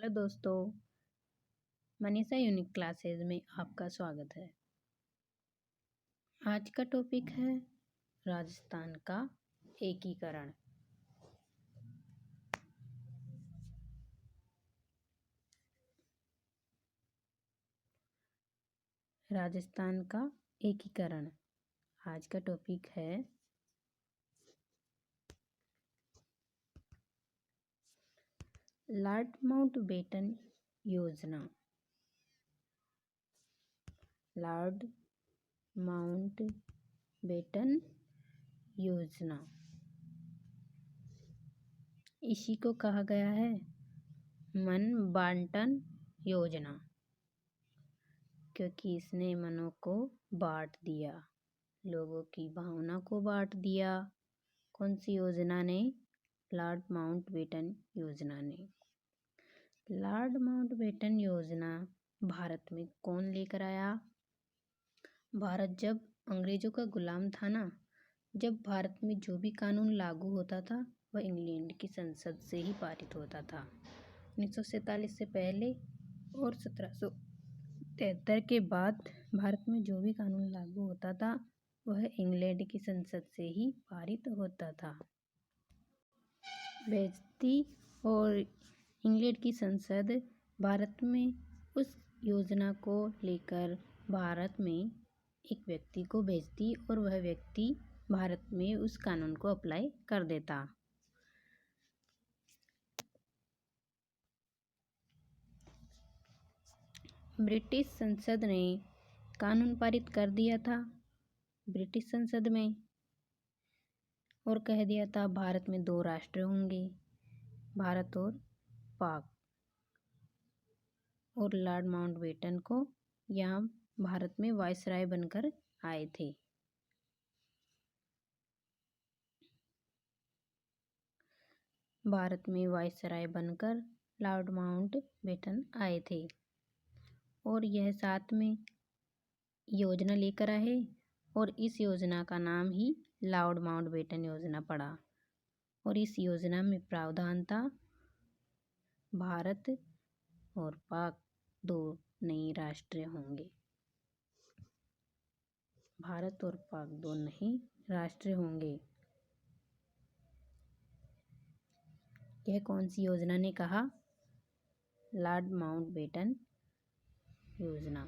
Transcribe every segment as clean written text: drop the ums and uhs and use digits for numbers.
नमस्कार दोस्तों, Manisha unique classes में आपका स्वागत है। आज का टॉपिक है राजस्थान का एकीकरण। राजस्थान का एकीकरण आज का टॉपिक है। लॉर्ड माउंटबेटन योजना। लॉर्ड माउंटबेटन योजना इसी को कहा गया है मन बांटन योजना, क्योंकि इसने मनों को बांट दिया, लोगों की भावना को बांट दिया। कौन सी योजना ने? लॉर्ड माउंटबेटन योजना ने। लॉर्ड माउंटबेटन योजना भारत में कौन लेकर आया? भारत जब अंग्रेजों का गुलाम था ना, जब भारत में जो भी कानून लागू होता था वह इंग्लैंड की संसद से ही पारित होता था। 1947 से पहले और 1773 के बाद भारत में जो भी कानून लागू होता था वह इंग्लैंड की संसद से ही पारित होता था। बेइज्जती और इंग्लैंड की संसद भारत में उस योजना को लेकर भारत में एक व्यक्ति को भेजती और वह व्यक्ति भारत में उस कानून को अप्लाई कर देता। ब्रिटिश संसद ने कानून पारित कर दिया था ब्रिटिश संसद में, और कह दिया था भारत में 2 राष्ट्र होंगे, भारत और पाक। और लॉर्ड माउंटबेटन को यहाँ भारत में वायसराय बनकर आए थे। भारत में वायसराय बनकर लॉर्ड माउंटबेटन आए थे और यह साथ में योजना लेकर आए, और इस योजना का नाम ही लॉर्ड माउंटबेटन योजना पड़ा। और इस योजना में प्रावधान था भारत और पाक 2 नए राष्ट्र होंगे। भारत और पाक 2 नए राष्ट्र होंगे। यह कौन सी योजना ने कहा? लॉर्ड माउंटबेटन योजना,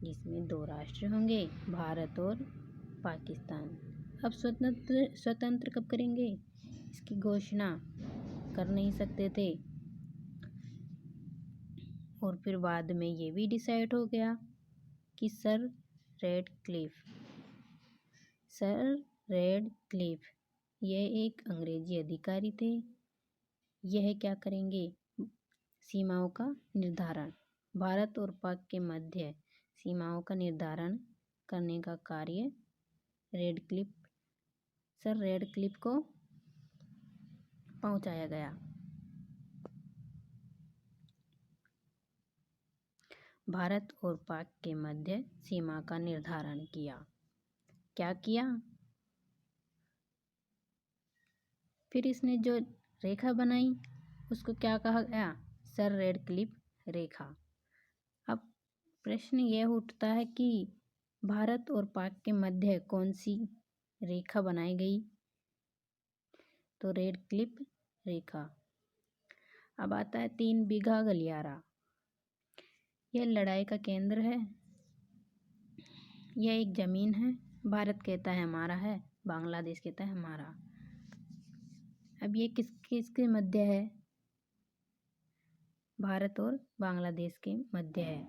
जिसमें 2 राष्ट्र होंगे, भारत और पाकिस्तान। अब स्वतंत्र कब करेंगे? इसकी घोषणा कर नहीं सकते थे। और फिर बाद में ये भी डिसाइड हो गया कि सर रेडक्लिफ यह एक अंग्रेजी अधिकारी थे। यह क्या करेंगे? सीमाओं का निर्धारण, भारत और पाक के मध्य सीमाओं का निर्धारण करने का कार्य सर रेडक्लिफ को पहुंचाया गया। भारत और पाक के मध्य सीमा का निर्धारण किया। क्या किया? फिर इसने जो रेखा बनाई उसको क्या कहा गया? सर रेडक्लिफ रेखा। अब प्रश्न यह उठता है कि भारत और पाक के मध्य कौन सी रेखा बनाई गई? तो रेडक्लिफ रेखा। अब आता है 3 बीघा गलियारा। यह लड़ाई का केंद्र है। यह एक जमीन है, भारत कहता है हमारा है, बांग्लादेश कहता है हमारा। अब ये किसके मध्य है? भारत और बांग्लादेश के मध्य है।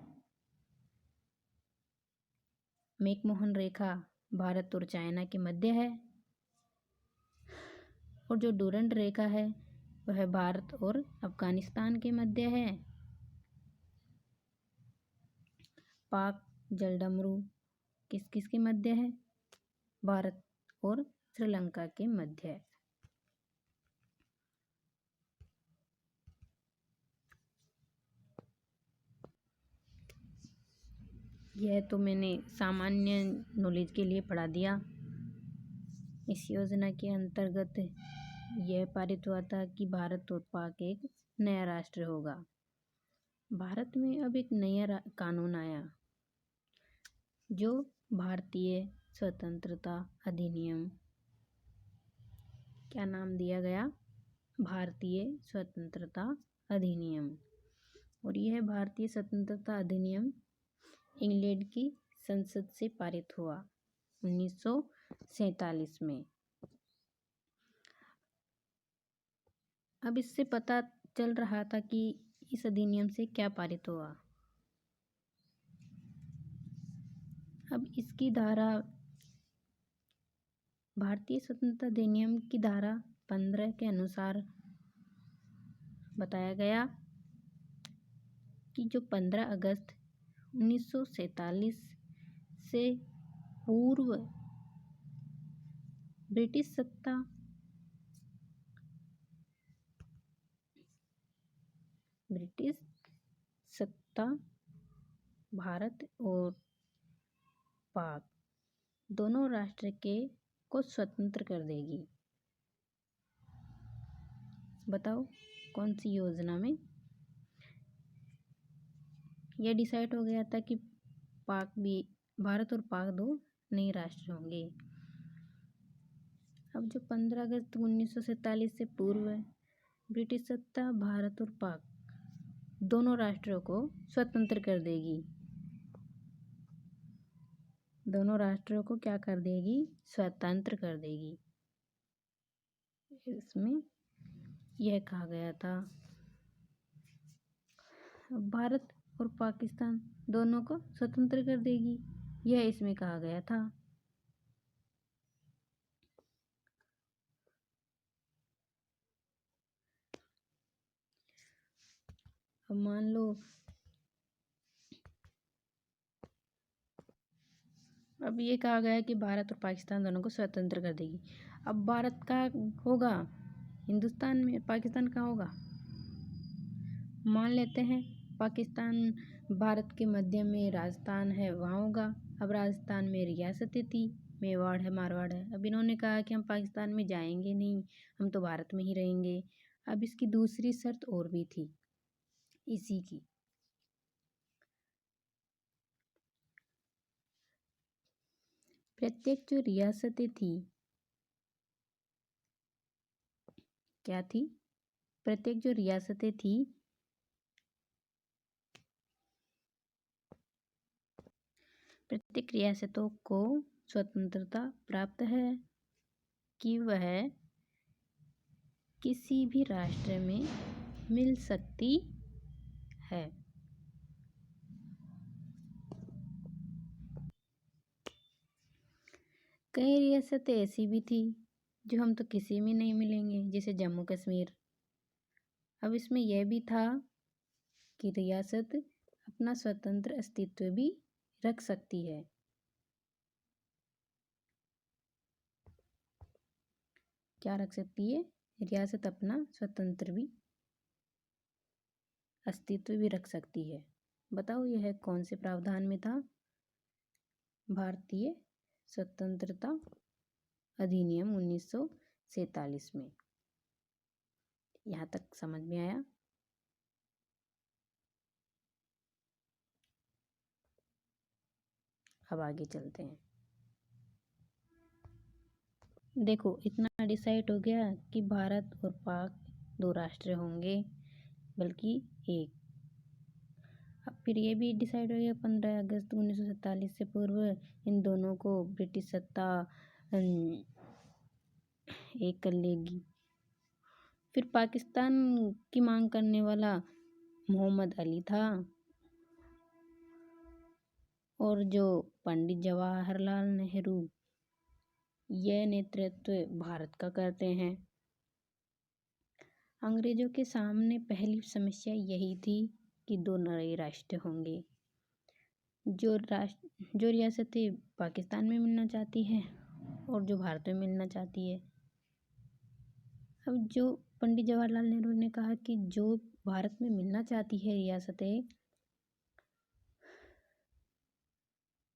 मैकमोहन रेखा भारत और चाइना के मध्य है। और जो डूरंड रेखा है वह भारत और अफगानिस्तान के मध्य है। पाक जलडमरू किसके मध्य है? भारत और श्रीलंका के मध्य है। यह तो मैंने सामान्य नॉलेज के लिए पढ़ा दिया। इस योजना के अंतर्गत यह पारित हुआ था कि भारत और पाक एक नया राष्ट्र होगा। भारत में अब एक नया कानून आया जो भारतीय स्वतंत्रता अधिनियम। क्या नाम दिया गया? भारतीय स्वतंत्रता अधिनियम। और यह भारतीय स्वतंत्रता अधिनियम इंग्लैंड की संसद से पारित हुआ 1947 में। अब इससे पता चल रहा था कि इस अधिनियम से क्या पारित हुआ। अब इसकी धारा, भारतीय स्वतंत्रता अधिनियम की धारा 15 के अनुसार बताया गया कि जो 15 अगस्त 1947 से पूर्व ब्रिटिश सत्ता भारत और पाक दोनों राष्ट्र को स्वतंत्र कर देगी। बताओ कौन सी योजना में? यह डिसाइड हो गया था कि भारत और पाक दो नए राष्ट्र होंगे। अब जो 15 अगस्त 1947 से पूर्व ब्रिटिश सत्ता भारत और पाक दोनों राष्ट्रों को स्वतंत्र कर देगी। दोनों राष्ट्रों को क्या कर देगी? स्वतंत्र कर देगी। इसमें यह कहा गया था भारत और पाकिस्तान दोनों को स्वतंत्र कर देगी, यह इसमें कहा गया था। अब मान लो अब ये कहा गया कि भारत और पाकिस्तान दोनों को स्वतंत्र कर देगी। अब भारत का होगा हिंदुस्तान में, पाकिस्तान का होगा। मान लेते हैं पाकिस्तान भारत के मध्य में राजस्थान है, वहाँ होगा। अब राजस्थान में रियासतें थी, मेवाड़ है, मारवाड़ है। अब इन्होंने कहा कि हम पाकिस्तान में जाएंगे नहीं, हम तो भारत में ही रहेंगे। अब इसकी दूसरी शर्त और भी थी इसी की। प्रत्येक जो रियासतें थी, क्या थी? प्रत्येक जो रियासतें थी प्रत्येक रियासतों को स्वतंत्रता प्राप्त है कि वह किसी भी राष्ट्र में मिल सकती है। कई रियासतें ऐसी भी थी जो हम तो किसी में नहीं मिलेंगे, जैसे जम्मू कश्मीर। अब इसमें यह भी था कि रियासत अपना स्वतंत्र अस्तित्व भी रख सकती है। क्या रख सकती है? रियासत अपना स्वतंत्र भी अस्तित्व भी रख सकती है। बताओ यह कौन से प्रावधान में था? भारतीय स्वतंत्रता अधिनियम 1947 में। यहाँ तक समझ में आया? अब आगे चलते हैं। देखो इतना डिसाइड हो गया कि भारत और पाक दो राष्ट्र होंगे, बल्कि एक। अब फिर ये भी डिसाइड हो गया 15 अगस्त 1947 से पूर्व इन दोनों को ब्रिटिश सत्ता एक कर लेगी। फिर पाकिस्तान की मांग करने वाला मोहम्मद अली था और जो पंडित जवाहरलाल नेहरू यह नेतृत्व भारत का करते हैं। अंग्रेजों के सामने पहली समस्या यही थी कि दो नए राष्ट्र होंगे। जो रियासतें पाकिस्तान में मिलना चाहती हैं और जो भारत में मिलना चाहती है। अब जो पंडित जवाहरलाल नेहरू ने कहा कि जो भारत में मिलना चाहती है रियासतें,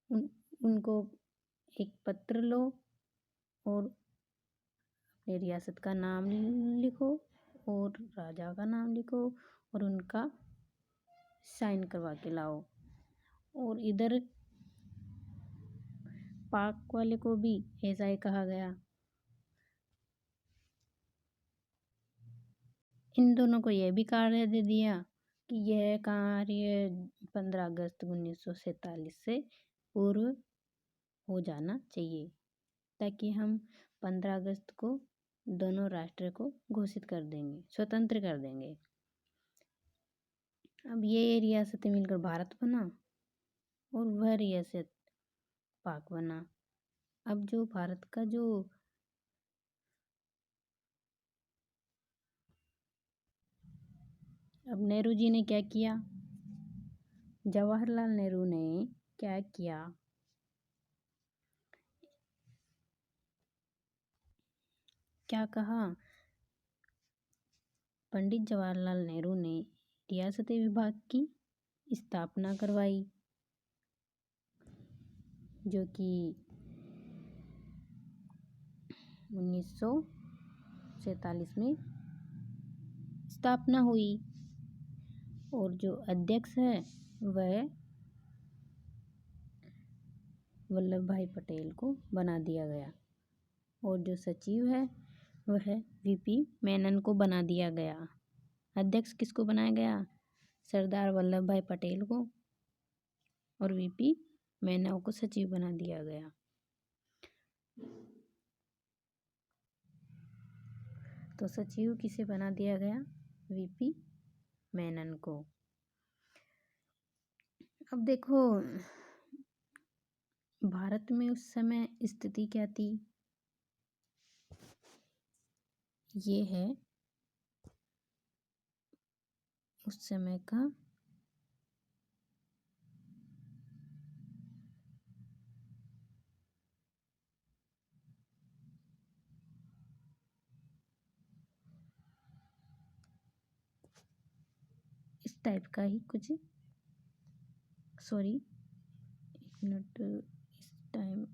उनको एक पत्र लो और अपने रियासत का नाम लिखो और राजा का नाम लिखो और उनका साइन करवा के लाओ। और इधर पाक वाले को भी ऐसा ही कहा गया। इन दोनों को यह भी कार्य दे दिया कि यह कार्य 15 अगस्त 1947 से पूर्व हो जाना चाहिए, ताकि हम 15 अगस्त को दोनों राष्ट्र को घोषित कर देंगे, स्वतंत्र कर देंगे। अब ये रियासतें मिलकर भारत बना और वह रियासत पाक बना। अब जो भारत का जो अब नेहरू जी ने क्या किया, जवाहरलाल नेहरू ने क्या किया, क्या कहा, पंडित जवाहरलाल नेहरू ने रियासती विभाग की स्थापना करवाई, जो कि 1947 में स्थापना हुई। और जो अध्यक्ष है वह वल्लभ भाई पटेल को बना दिया गया और जो सचिव है वह वीपी मेनन को बना दिया गया। अध्यक्ष किसको बनाया गया, सरदार वल्लभ भाई पटेल को, और वीपी मेनन को सचिव बना दिया गया। तो सचिव किसे बना दिया गया, वीपी मेनन को। अब देखो भारत में उस समय स्थिति क्या थी, ये है उस समय का इस टाइप का ही कुछ, सॉरी 1 मिनट, इस टाइम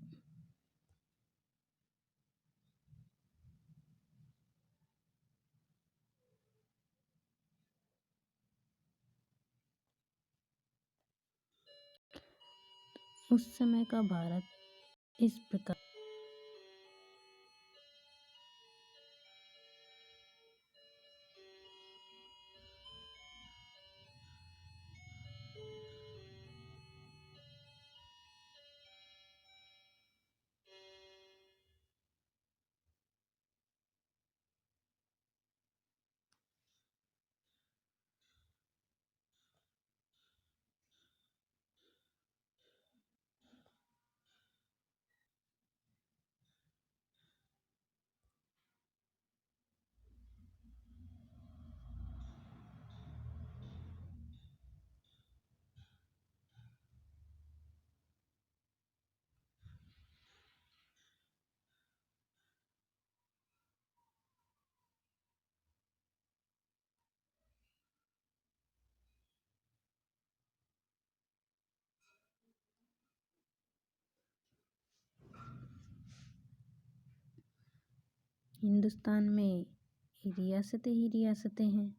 उस समय का भारत इस प्रकार हिंदुस्तान में रियासतें ही रियासतें हैं।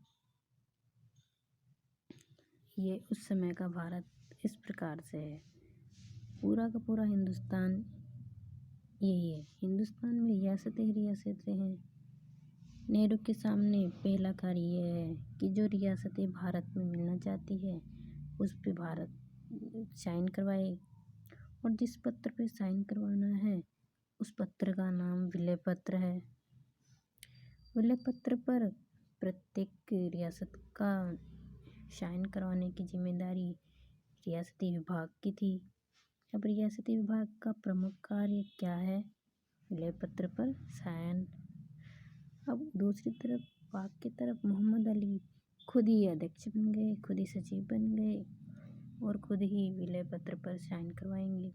ये उस समय का भारत इस प्रकार से है। पूरा का पूरा हिंदुस्तान यही है। हिंदुस्तान में रियासतें ही रियासतें हैं। नेहरू के सामने पहला कार्य यह है कि जो रियासतें भारत में मिलना चाहती है उस पे भारत साइन करवाए, और जिस पत्र पे साइन करवाना है उस पत्र का नाम विलय पत्र है। विलय पत्र पर प्रत्येक रियासत का साइन करवाने की जिम्मेदारी रियासती विभाग की थी। अब रियासती विभाग का प्रमुख कार्य क्या है, विलय पत्र पर साइन। अब दूसरी तरफ पाक की तरफ मोहम्मद अली खुद ही अध्यक्ष बन गए, खुद ही सचिव बन गए और खुद ही विलय पत्र पर साइन करवाएंगे।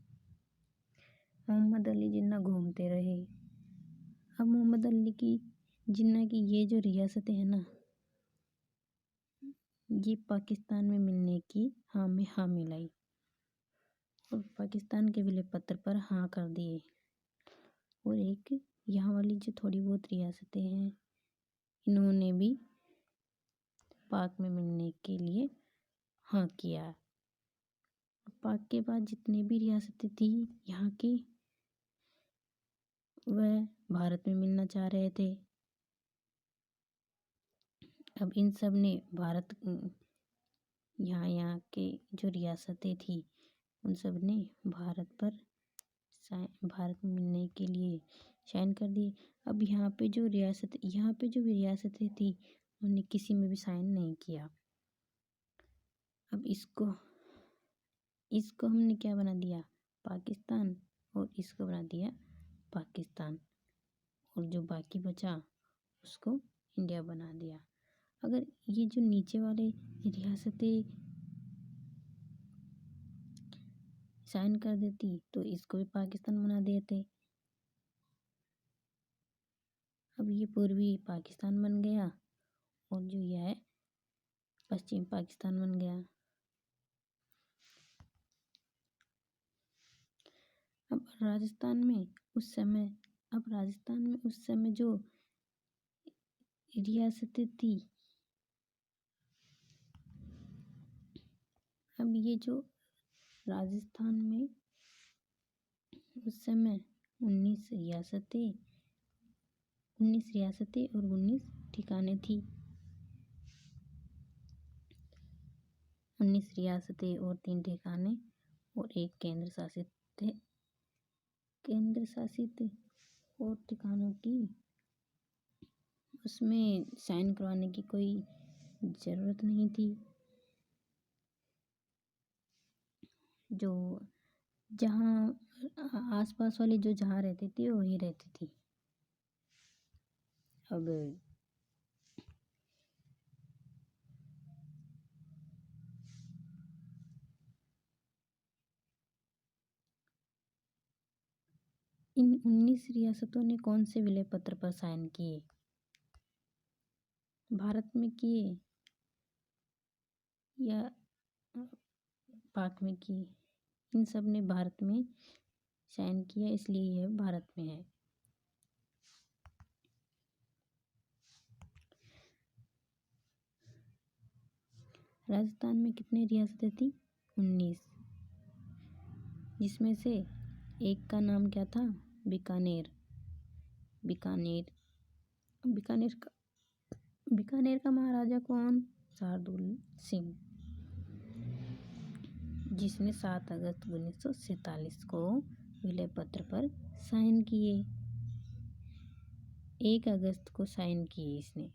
मोहम्मद अली जिन्ना घूमते रहे। अब मोहम्मद अली की जिन्ना की ये जो रियासतें हैं ना, ये पाकिस्तान में मिलने की हाँ में हाँ मिलाई और पाकिस्तान के विलय पत्र पर हाँ कर दिए और एक यहाँ वाली जो थोड़ी बहुत रियासतें हैं इन्होंने भी पाक में मिलने के लिए हाँ किया। पाक के बाद जितनी भी रियासतें थी यहाँ की वह भारत में मिलना चाह रहे थे। अब इन सब ने भारत यहाँ के जो रियासतें थी उन सब ने भारत में मिलने के लिए साइन कर दिए। अब यहाँ पे जो भी रियासतें थी उन्होंने किसी में भी साइन नहीं किया। अब इसको हमने क्या बना दिया, पाकिस्तान, और इसको बना दिया पाकिस्तान, और जो बाकी बचा उसको इंडिया बना दिया। अगर ये जो नीचे वाले रियासतें साइन कर देती तो इसको भी पाकिस्तान बना देते। अब ये पूर्वी पाकिस्तान बन गया और जो यह है पश्चिम पाकिस्तान बन गया। अब राजस्थान में उस समय जो रियासतें थी, अब ये जो राजस्थान में उस समय 19 रियासतें और 19 ठिकाने थी। 19 रियासतें और 3 ठिकाने और एक केंद्र शासित और ठिकानों की उसमें साइन करवाने की कोई ज़रूरत नहीं थी। जो जहाँ आसपास वाले जो जहाँ रहती थी वहीं रहती थी। अब इन 19 रियासतों ने कौन से विलय पत्र पर साइन किए? भारत में किए या पाक में किए? इन सब ने भारत में साइन किया, इसलिए यह भारत में है। राजस्थान में कितनी रियासतें थी? 19, जिसमें से एक का नाम क्या था? बीकानेर। बीकानेर का महाराजा कौन? शार्दुल सिंह, जिसने 7 अगस्त 1947 को विलय पत्र पर साइन किए। 1 अगस्त को साइन किए इसने,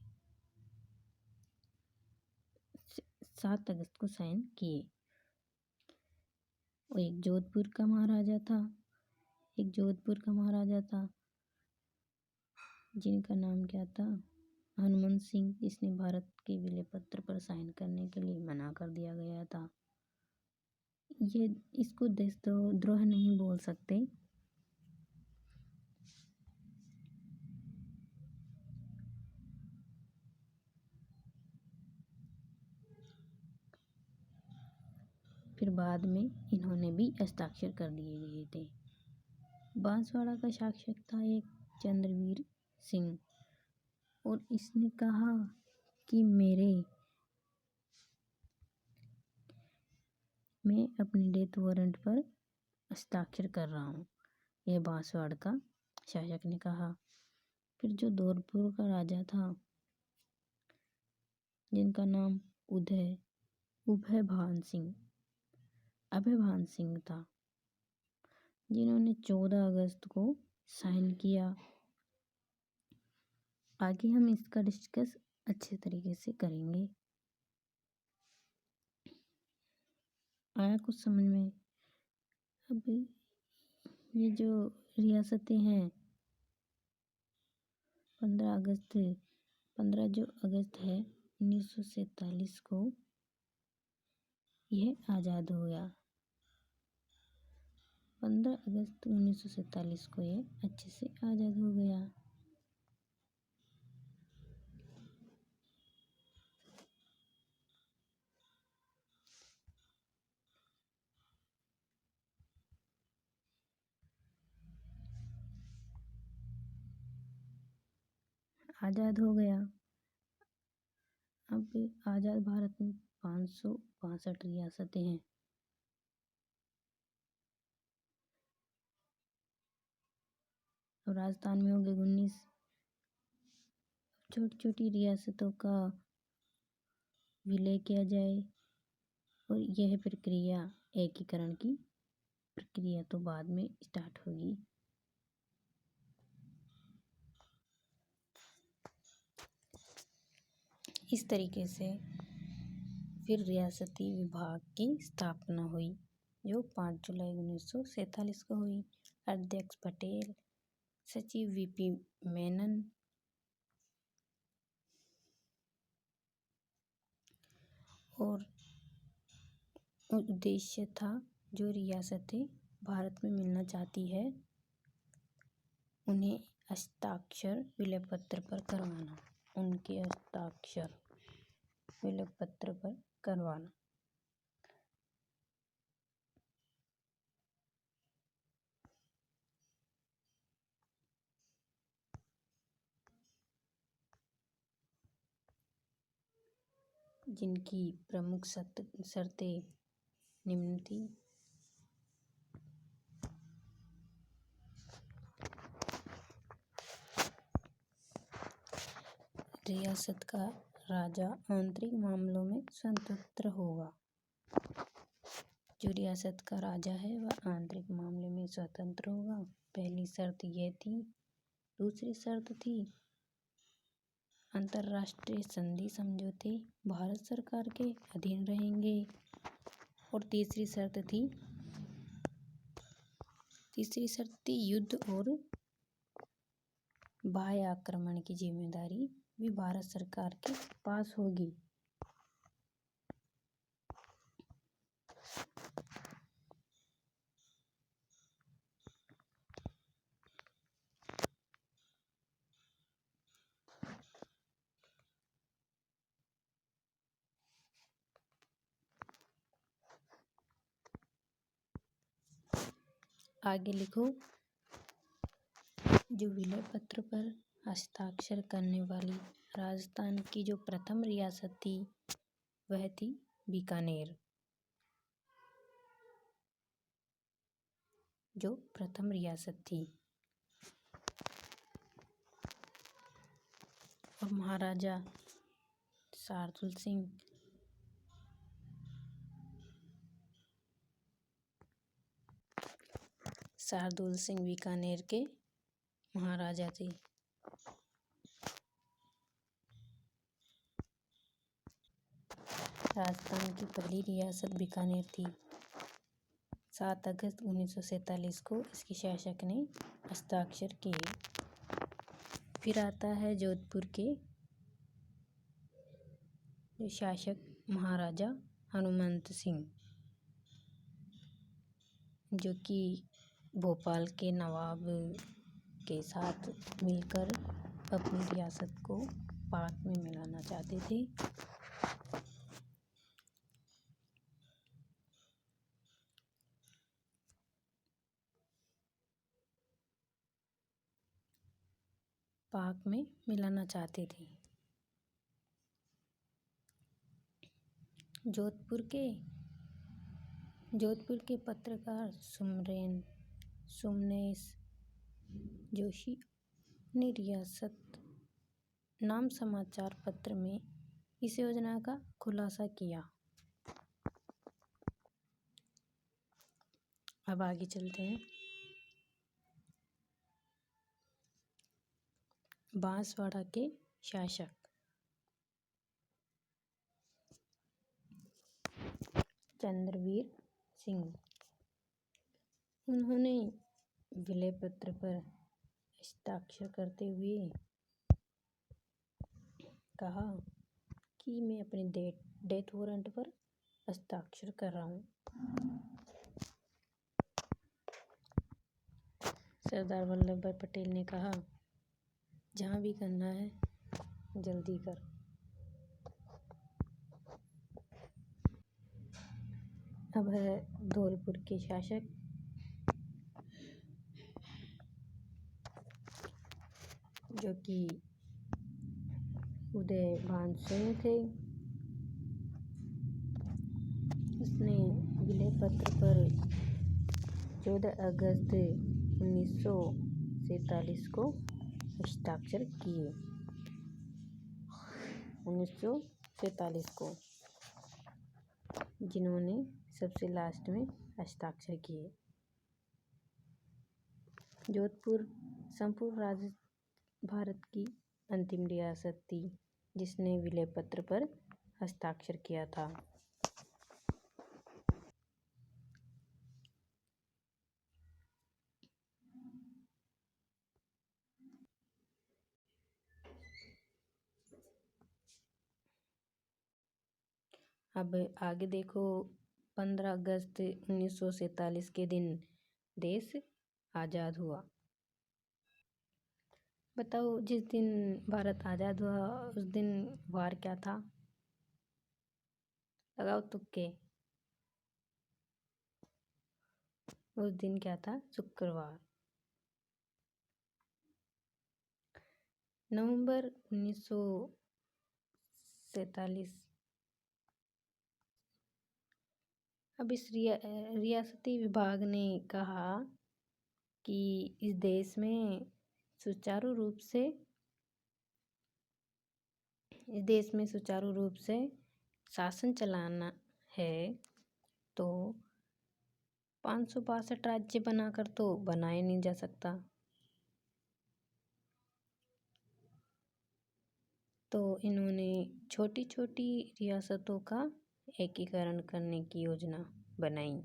7 अगस्त को साइन किए। और एक जोधपुर का महाराजा था, जिनका नाम क्या था? हनुमंत सिंह, जिसने भारत के विलय पत्र पर साइन करने के लिए मना कर दिया गया था। ये इसको देशद्रोह नहीं बोल सकते। फिर बाद में इन्होंने भी हस्ताक्षर कर दिए गए थे। बांसवाड़ा का शासक था एक चंद्रवीर सिंह, और इसने कहा कि मैं अपने डेथ वारंट पर हस्ताक्षर कर रहा हूँ, यह बांसवाड़ा का शासक ने कहा। फिर जो धौलपुर का राजा था, जिनका नाम अभय भान सिंह था, जिन्होंने 14 अगस्त को साइन किया। आगे हम इसका डिस्कस अच्छे तरीके से करेंगे। आया कुछ समझ में? अब ये जो रियासतें हैं 15 जो अगस्त है 1947 को यह आज़ाद हो गया। 15 अगस्त 1947 को यह अच्छे से आज़ाद हो गया। आज़ाद हो गया। अब आज़ाद भारत में 562 रियासतें हैं। और राजस्थान में हो गए 19। छोटी छोटी रियासतों का विलय किया जाए, और यह प्रक्रिया एकीकरण की प्रक्रिया तो बाद में स्टार्ट होगी। इस तरीके से फिर रियासती विभाग की स्थापना हुई, जो 5 जुलाई 1947 को हुई। अध्यक्ष पटेल, सचिव वीपी मेनन, और उद्देश्य था जो रियासतें भारत में मिलना चाहती है उन्हें हस्ताक्षर विलय पत्र पर करवाना, उनके हस्ताक्षर विलय पत्र पर करवाना। जिनकी प्रमुख शर्तें निम्न थी। रियासत का राजा आंतरिक मामलों में स्वतंत्र होगा। जो रियासत का राजा है वह आंतरिक मामले में स्वतंत्र होगा, पहली शर्त यह थी। दूसरी शर्त थी अंतर्राष्ट्रीय संधि समझौते भारत सरकार के अधीन रहेंगे। और तीसरी शर्त थी युद्ध और बाह्य आक्रमण की जिम्मेदारी भी भारत सरकार के पास होगी। आगे लिखो। जो विलय पत्र पर हस्ताक्षर करने वाली राजस्थान की जो प्रथम रियासत थी वह थी बीकानेर। जो प्रथम रियासत थी। और महाराजा शार्दुल सिंह बीकानेर के महाराजा थे। राजस्थान की पहली रियासत बीकानेर थी। 7 अगस्त 1947 को इसके शासक ने हस्ताक्षर किए। फिर आता है जोधपुर के जो शासक महाराजा हनुमंत सिंह, जो कि भोपाल के नवाब के साथ मिलकर अपनी रियासत को पाक में मिलाना चाहते थे। पाक में मिलाना चाहते थे। जोधपुर के पत्रकार सुमनेश जोशी ने रियासत नाम समाचार पत्र में इस योजना का खुलासा किया। अब आगे चलते हैं। बांसवाड़ा के शासक चंद्रवीर सिंह, उन्होंने विलय पत्र पर हस्ताक्षर करते हुए कहा कि मैं अपने डेथ वारंट पर हस्ताक्षर कर रहा हूँ। सरदार वल्लभ भाई पटेल ने कहा, जहाँ भी करना है जल्दी कर। अब है धौलपुर के शासक जो कि उदय भान सिंह थे। उसने विलय पत्र पर 14 अगस्त 1947 को हस्ताक्षर किए। 1947 को जिन्होंने सबसे लास्ट में हस्ताक्षर किए। जोधपुर संपूर्ण भारत की अंतिम रियासत थी जिसने विलय पत्र पर हस्ताक्षर किया था। अब आगे देखो, 15 अगस्त 1947 के दिन देश आज़ाद हुआ। बताओ, जिस दिन भारत आज़ाद हुआ उस दिन वार क्या था? लगाओ तुक्के। उस दिन क्या था? शुक्रवार। नवंबर 1947। अब इस रियासती विभाग ने कहा कि इस देश में सुचारू रूप से शासन चलाना है तो 562 राज्य बनाकर तो बनाए नहीं जा सकता। तो इन्होंने छोटी छोटी रियासतों का एकीकरण करने की योजना बनाई।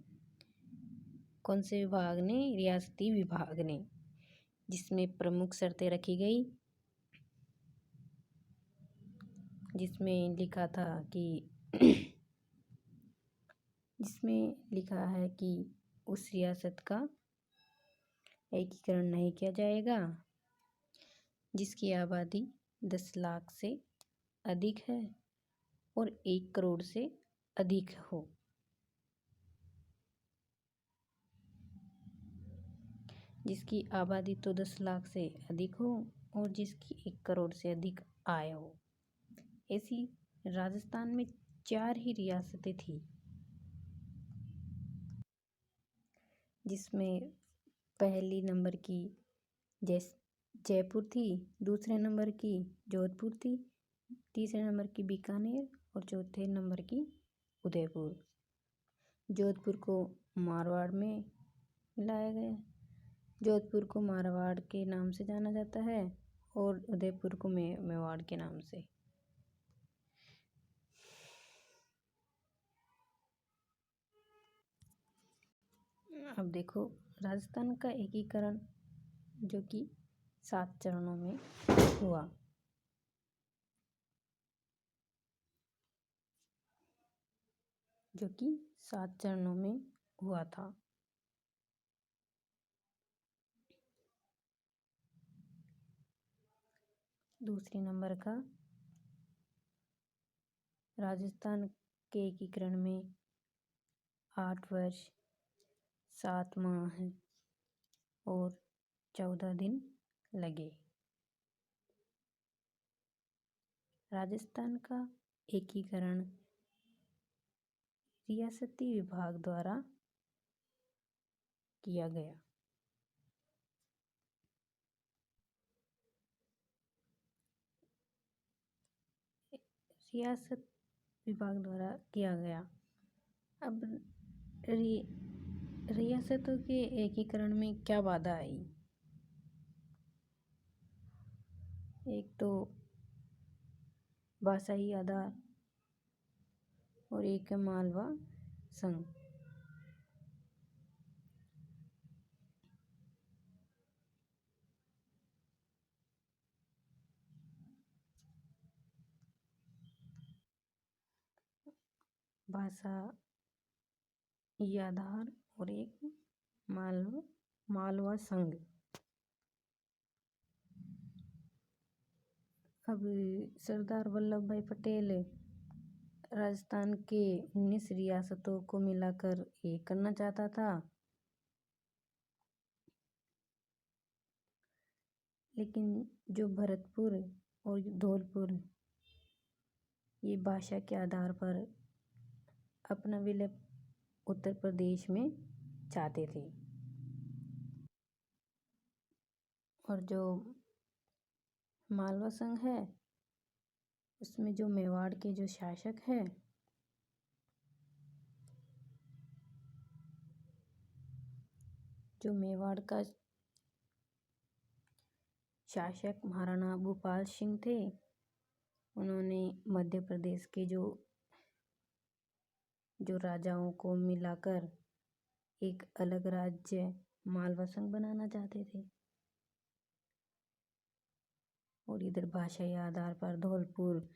कौन से विभाग ने? रियासती विभाग ने, जिसमें प्रमुख शर्तें रखी गई, जिसमें लिखा है कि उस रियासत का एकीकरण नहीं किया जाएगा जिसकी आबादी 10 लाख से अधिक है और 1 करोड़ से अधिक हो। जिसकी आबादी तो 10 लाख से अधिक हो और जिसकी 1 करोड़ से अधिक आय हो। ऐसी राजस्थान में 4 ही रियासतें थी, जिसमें पहली नंबर की जयपुर थी, दूसरे नंबर की जोधपुर थी, तीसरे नंबर की बीकानेर और चौथे नंबर की उदयपुर। जोधपुर को मारवाड़ में मिलाया गया। जोधपुर को मारवाड़ के नाम से जाना जाता है और उदयपुर को मेवाड़ के नाम से। अब देखो, राजस्थान का एकीकरण जो कि 7 चरणों में हुआ। था। दूसरे नंबर का राजस्थान के एकीकरण में 8 वर्ष 7 माह और 14 दिन लगे। राजस्थान का एकीकरण रियासती विभाग द्वारा किया गया। रियासत विभाग द्वारा किया गया। अब रियासतों के एकीकरण में क्या बाधा आई? एक तो भाषाई आधार और एक है मालवा संघ। भाषाई आधार और एक मालवा संघ। अब सरदार वल्लभ भाई पटेल राजस्थान के 19 रियासतों को मिलाकर एक करना चाहता था, लेकिन जो भरतपुर और धौलपुर ये भाषा के आधार पर अपना विलय उत्तर प्रदेश में चाहते थे। और जो मालवा संघ है उसमें जो मेवाड़ के जो शासक है जो मेवाड़ का शासक महाराणा भूपाल सिंह थे, उन्होंने मध्य प्रदेश के जो राजाओं को मिलाकर एक अलग राज्य मालवा संघ बनाना चाहते थे। और इधर भाषाई आधार पर धौलपुर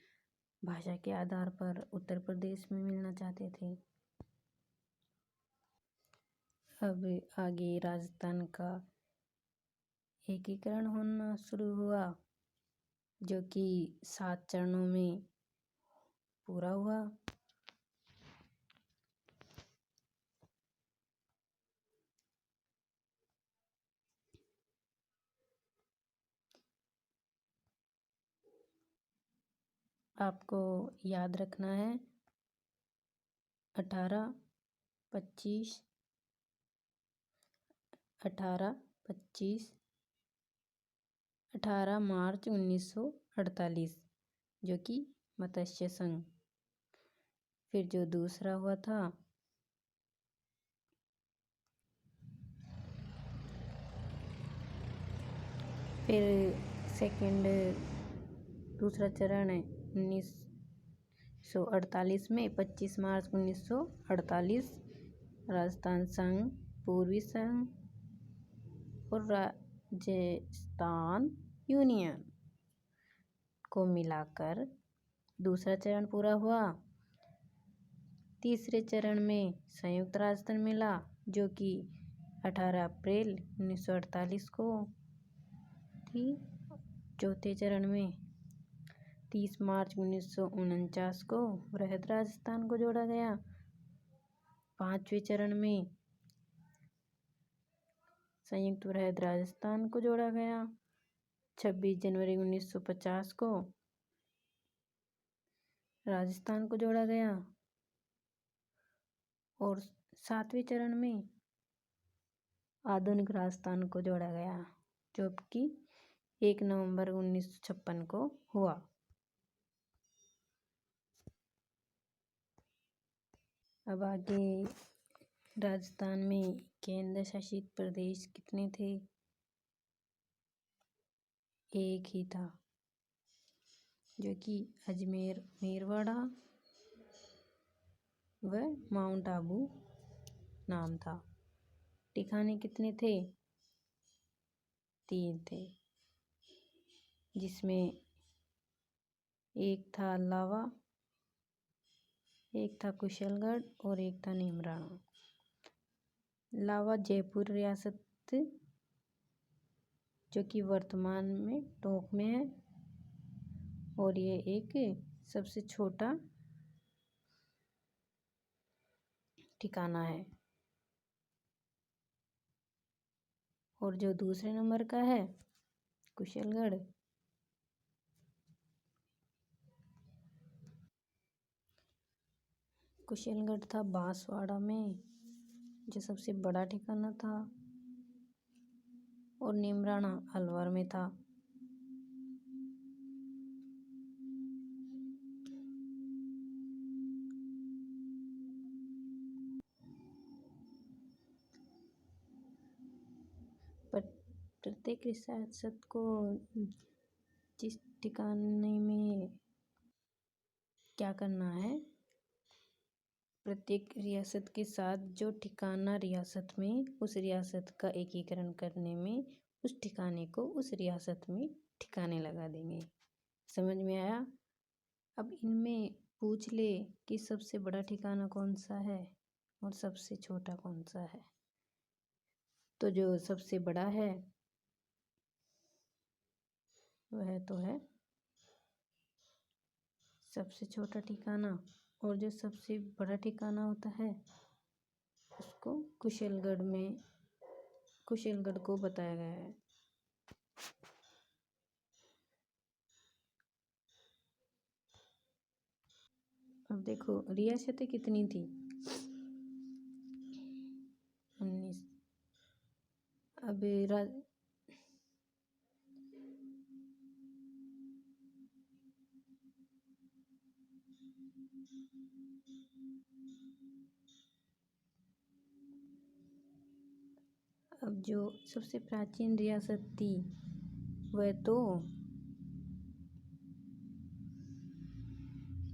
भाषा के आधार पर उत्तर प्रदेश में मिलना चाहते थे। अब आगे राजस्थान का एकीकरण होना शुरू हुआ, जो कि 7 चरणों में पूरा हुआ। आपको याद रखना है 18 25 18 मार्च 1948 जो कि मत्स्य संघ। फिर जो दूसरा हुआ था फिर दूसरा चरण 1948 में 25 मार्च 1948 राजस्थान संघ, पूर्वी संघ और राजस्थान यूनियन को मिलाकर दूसरा चरण पूरा हुआ। तीसरे चरण में संयुक्त राष्ट्र मिला, जो कि 18 अप्रैल 1948 को थी। चौथे चरण में 30 मार्च 1949 को वृहद राजस्थान को जोड़ा गया। पांचवें चरण में संयुक्त वृहद राजस्थान को जोड़ा गया 26 जनवरी 1950 को राजस्थान को जोड़ा गया। और 7वें चरण में आधुनिक राजस्थान को जोड़ा गया, जो कि 1 नवंबर 1956 को हुआ। अब आगे राजस्थान में केंद्र शासित प्रदेश कितने थे? एक ही था, जो कि अजमेर, मेरवाड़ा व माउंट आबू नाम था। ठिकाने कितने थे? 3 थे, जिसमें एक था लावा, एक था कुशलगढ़ और एक था नीमराणा। लावा जयपुर रियासत, जो कि वर्तमान में टोंक में है, और ये एक सबसे छोटा ठिकाना है। और जो दूसरे नंबर का है कुशलगढ़, कुशलगढ़ था बांसवाड़ा में, जो सबसे बड़ा ठिकाना था। और नीमराणा अलवर में था। पर प्रत्येक रियासत को जिस ठिकाने में क्या करना है, प्रत्येक रियासत के साथ जो ठिकाना रियासत में उस रियासत का एकीकरण करने में उस ठिकाने को उस रियासत में ठिकाने लगा देंगे। समझ में आया? अब इनमें पूछ ले कि सबसे बड़ा ठिकाना कौन सा है और सबसे छोटा कौन सा है। तो जो सबसे बड़ा है वह तो है सबसे छोटा ठिकाना, और जो सबसे बड़ा ठिकाना होता है उसको कुशलगढ़ को बताया गया है। अब देखो रियासतें कितनी थी, 19। अब अब जो सबसे प्राचीन रियासत थी वह तो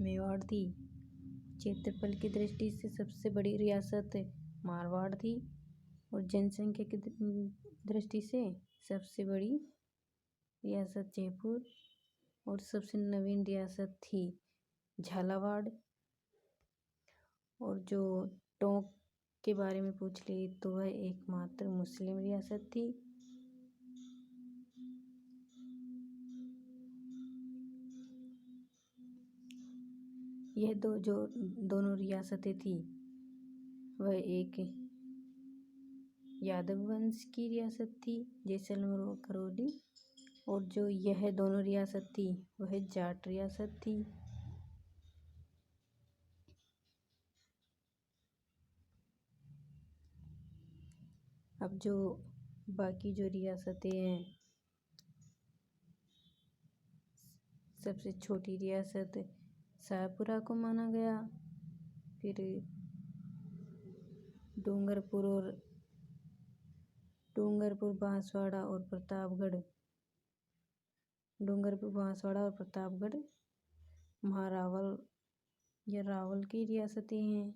मेवाड़ थी। क्षेत्रफल की दृष्टि से सबसे बड़ी रियासत मारवाड़ थी और जनसंख्या की दृष्टि से सबसे बड़ी रियासत जयपुर और सबसे नवीन रियासत थी झालावाड़। और जो टोंक के बारे में पूछ ले तो वह एकमात्र मुस्लिम रियासत थी। यह दोनों रियासतें थी वह एक यादव वंश की रियासत थी, जैसलमेर और करौली। और जो यह दोनों रियासत थी वह जाट रियासत थी। अब जो बाकी जो रियासतें हैं, सबसे छोटी रियासत शाहपुरा को माना गया, फिर डूंगरपुर बांसवाड़ा और प्रतापगढ़ महारावल या रावल की रियासतें हैं।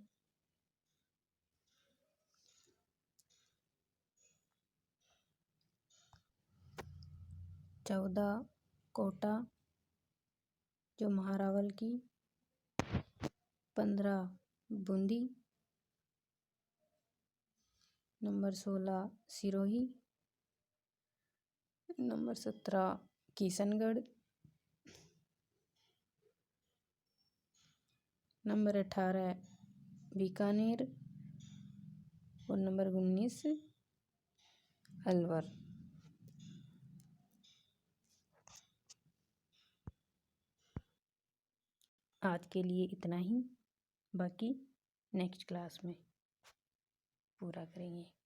चौदह कोटा जो महारावल की, 15 Bundi, number 16 Sirohi, number 17 Kishangarh, number 18 Bikaner और नंबर 19 अलवर। आज के लिए इतना ही, बाकी नेक्स्ट क्लास में पूरा करेंगे।